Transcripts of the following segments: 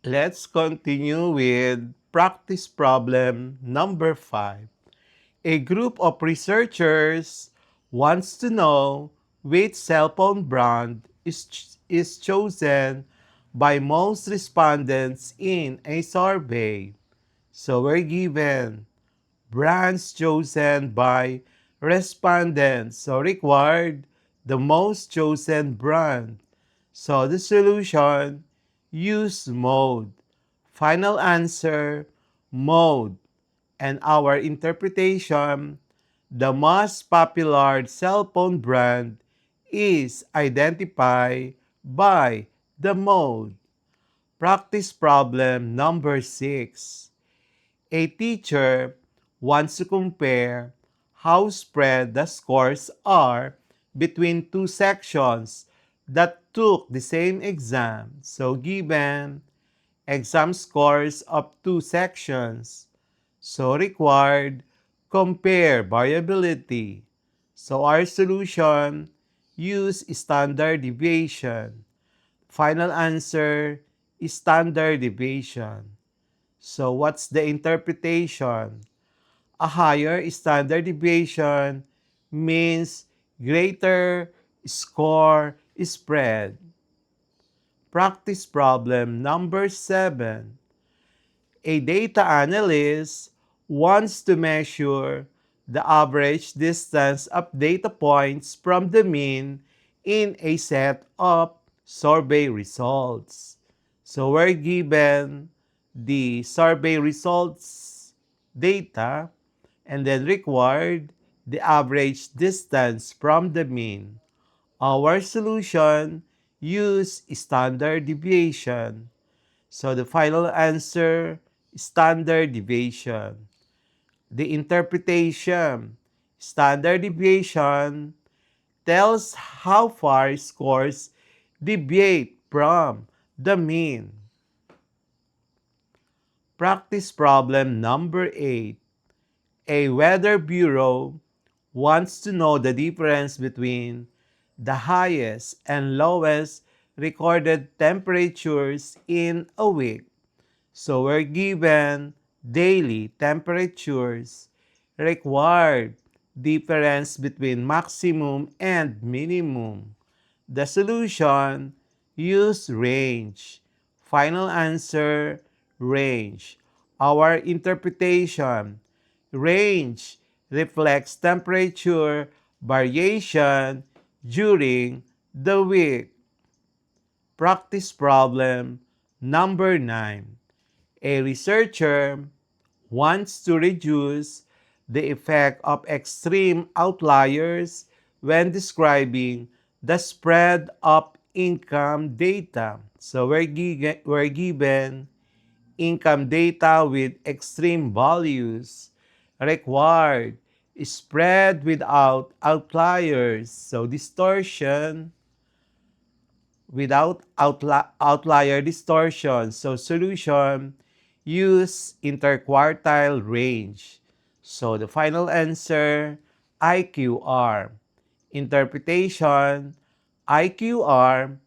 Let's continue with practice problem number 5. A group of researchers wants to know which cell phone brand is chosen by most respondents in a survey. So we're given brands chosen by respondents. So required the most chosen brand. So the solution, use mode. Final answer, mode. And our interpretation, the most popular cell phone brand is identified by the mode. Practice problem number 6. A teacher wants to compare how spread the scores are between two sections that took the same exam. So given exam scores of two sections. So required, compare variability. So our solution, use standard deviation. Final answer is standard deviation. So what's the interpretation? A higher standard deviation means greater score spread. Practice problem number 7. A data analyst wants to measure the average distance of data points from the mean in a set of survey results. So we're given the survey results data and then required the average distance from the mean. Our solution, use standard deviation. So the final answer, standard deviation. The interpretation, standard deviation tells how far scores deviate from the mean. Practice problem number 8. A weather bureau wants to know the difference between the highest and lowest recorded temperatures in a week. So we're given daily temperatures, required difference between maximum and minimum. The solution, use range. Final answer, range. Our interpretation, range reflects temperature variation during the week. Practice problem number 9. A researcher wants to reduce the effect of extreme outliers when describing the spread of income data. So we're given income data with extreme values required, spread without outliers. So distortion without outlier distortion. So solution, use interquartile range. So the final answer, IQR. Interpretation, IQR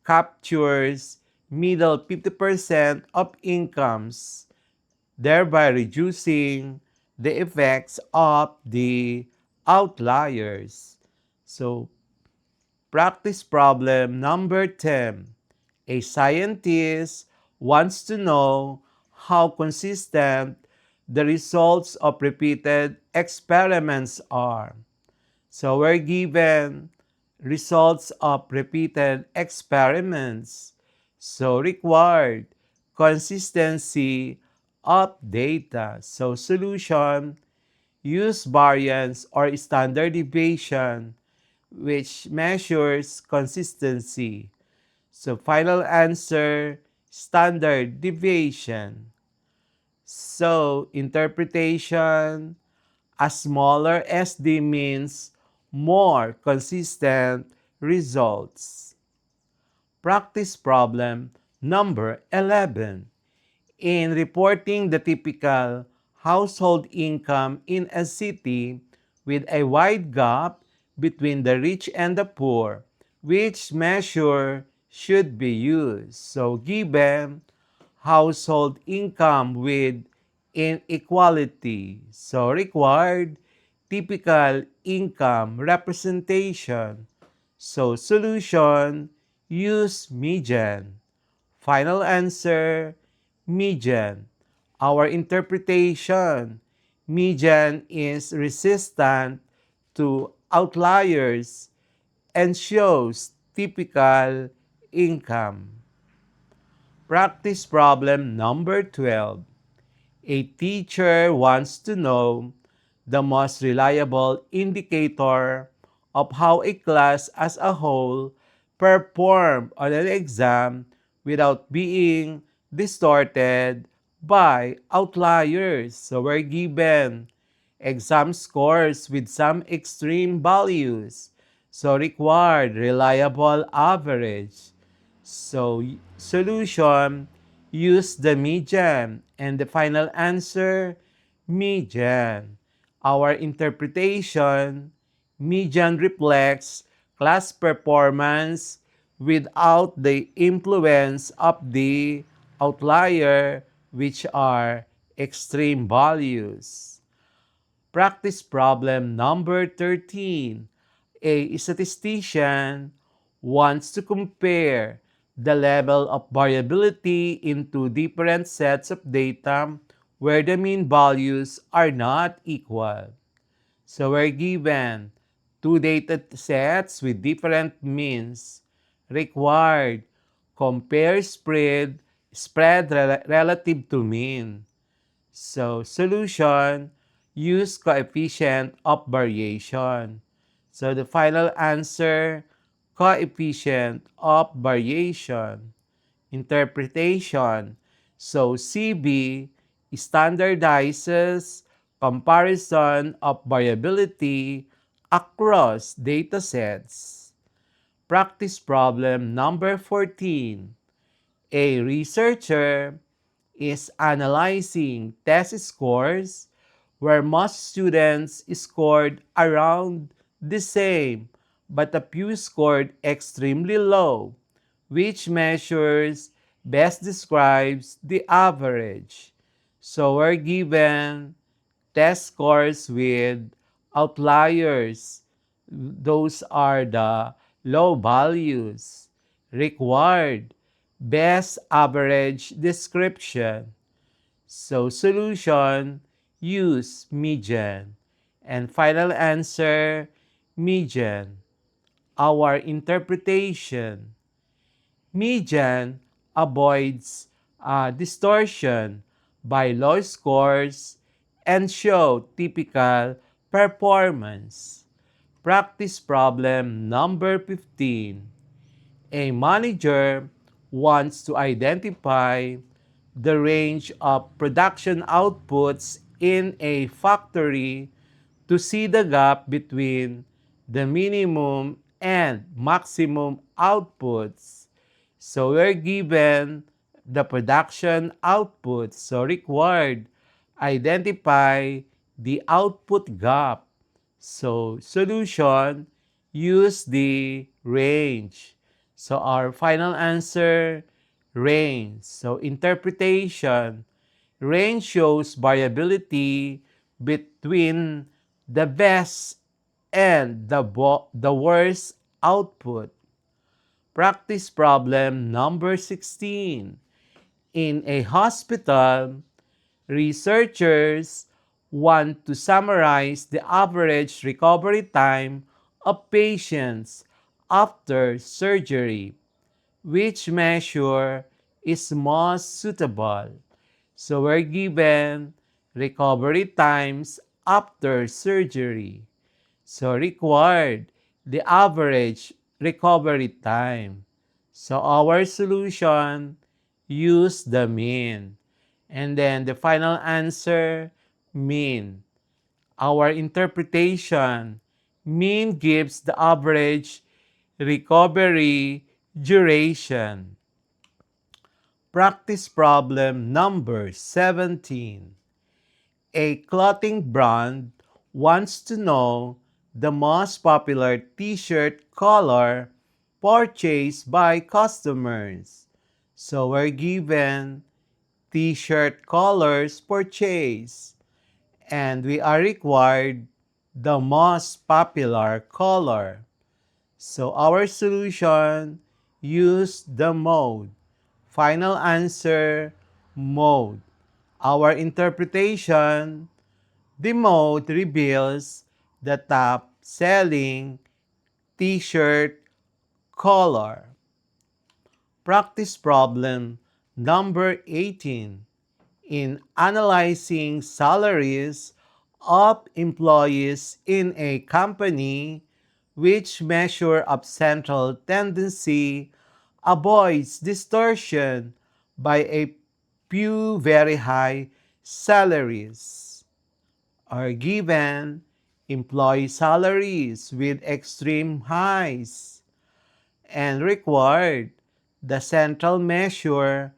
captures middle 50% of incomes, thereby reducing the effects of the outliers. So practice problem number 10. A scientist wants to know how consistent the results of repeated experiments are. So we're given results of repeated experiments. So required consistency of data. So solution, use variance or standard deviation which measures consistency. So final answer, standard deviation. So interpretation, a smaller SD means more consistent results. Practice problem number 11. In reporting the typical household income in a city with a wide gap between the rich and the poor, which measure should be used? So given household income with inequality. So required typical income representation. So solution, use median. Final answer, median. Our interpretation, median is resistant to outliers and shows typical income. Practice problem number 12. A teacher wants to know the most reliable indicator of how a class as a whole performed on an exam without being distorted by outliers. So we're given exam scores with some extreme values. So required reliable average. So solution, use the median. And the final answer, median. Our interpretation, median reflects class performance without the influence of the outlier, which are extreme values. Practice problem number 13. A statistician wants to compare the level of variability into different sets of data where the mean values are not equal. So we're given two data sets with different means. Required, compare spread relative to mean. So solution, use coefficient of variation. So the final answer, coefficient of variation. Interpretation. So CB standardizes comparison of variability across datasets. Practice problem number 14. A researcher is analyzing test scores where most students scored around the same, but a few scored extremely low, which measures best describes the average. So we're given test scores with outliers. Those are the low values. Required best average description. So solution, use median. And final answer, median. Our interpretation, median avoids distortion by low scores and show typical performance. Practice problem number 15. A manager wants to identify the range of production outputs in a factory to see the gap between the minimum and maximum outputs. So we're given the production outputs. So required, identify the output gap. So solution, use the range. So our final answer, range. So interpretation, range shows variability between the best and the worst output. Practice problem number 16. In a hospital, researchers want to summarize the average recovery time of patients after surgery. Which measure is most suitable? So we're given recovery times after surgery. So required the average recovery time. So our solution, use the mean. And then the final answer, mean. Our interpretation, mean gives the average recovery duration. Practice problem number 17. A clothing brand wants to know the most popular t-shirt color purchased by customers. So we're given t-shirt colors purchased, and we are required the most popular color. So our solution, use the mode. Final answer, mode. Our interpretation, the mode reveals the top selling t-shirt color. Practice problem number 18. In analyzing salaries of employees in a company, which measure of central tendency avoids distortion by a few very high salaries, are given employee salaries with extreme highs and required the central measure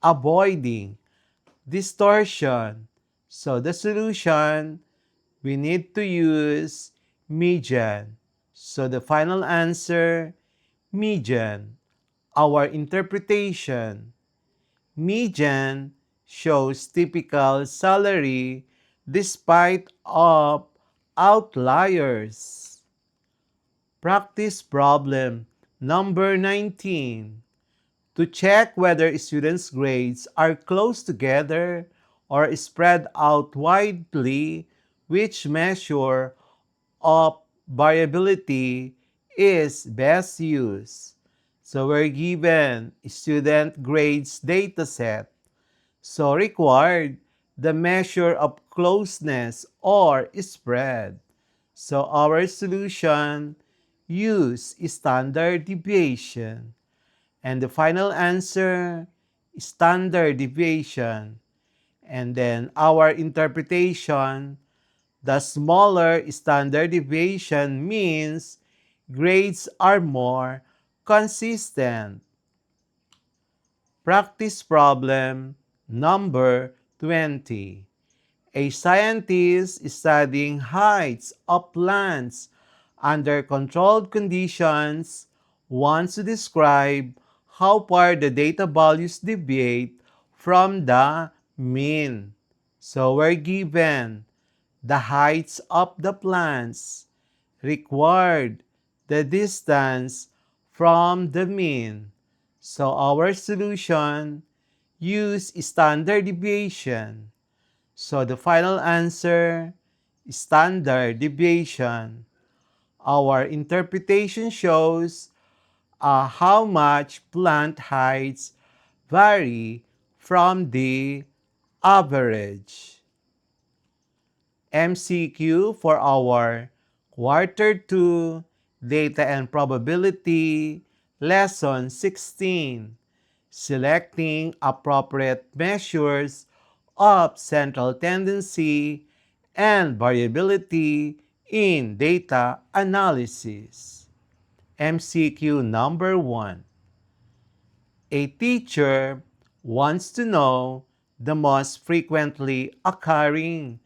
avoiding distortion. So the solution, we need to use median. So the final answer, median. Our interpretation, median shows typical salary despite of outliers. Practice problem number 19. To check whether students' grades are close together or spread out widely, which measure of variability is best used. So we're given student grades dataset. So required the measure of closeness or spread. So our solution, use standard deviation. And the final answer, standard deviation. And then our interpretation, the smaller standard deviation means grades are more consistent. Practice problem number 20. A scientist studying heights of plants under controlled conditions wants to describe how far the data values deviate from the mean. So we're given the heights of the plants, required the distance from the mean. So our solution, use standard deviation. So the final answer, standard deviation. Our interpretation shows how much plant heights vary from the average. MCQ for our Quarter 2 Data and Probability Lesson 16. Selecting appropriate measures of central tendency and variability in data analysis. MCQ number 1. A teacher wants to know the most frequently occurring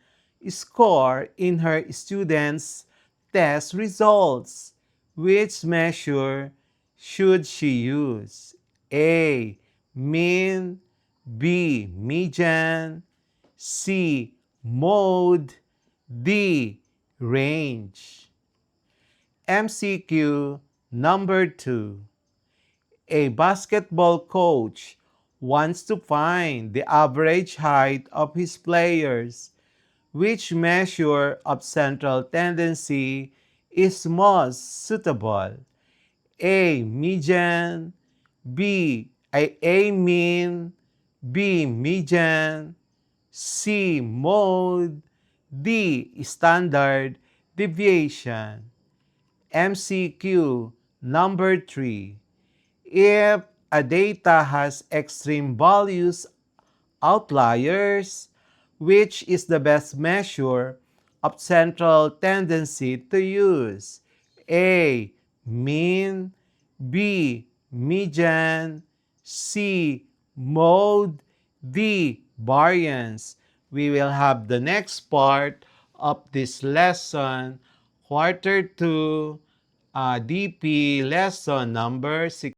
score in her students' test results. Which measure should she use? A. Mean. B. Median. C. Mode. D. Range. MCQ number 2. A basketball coach wants to find the average height of his players. Which measure of central tendency is most suitable? A. Median. A mean. B. Median. C. Mode. D. Standard deviation. MCQ number 3. If a data has extreme values, outliers, which is the best measure of central tendency to use? A. Mean. B. Median. C. Mode. D. Variance. We will have the next part of this lesson, Quarter 2, DP lesson number 6.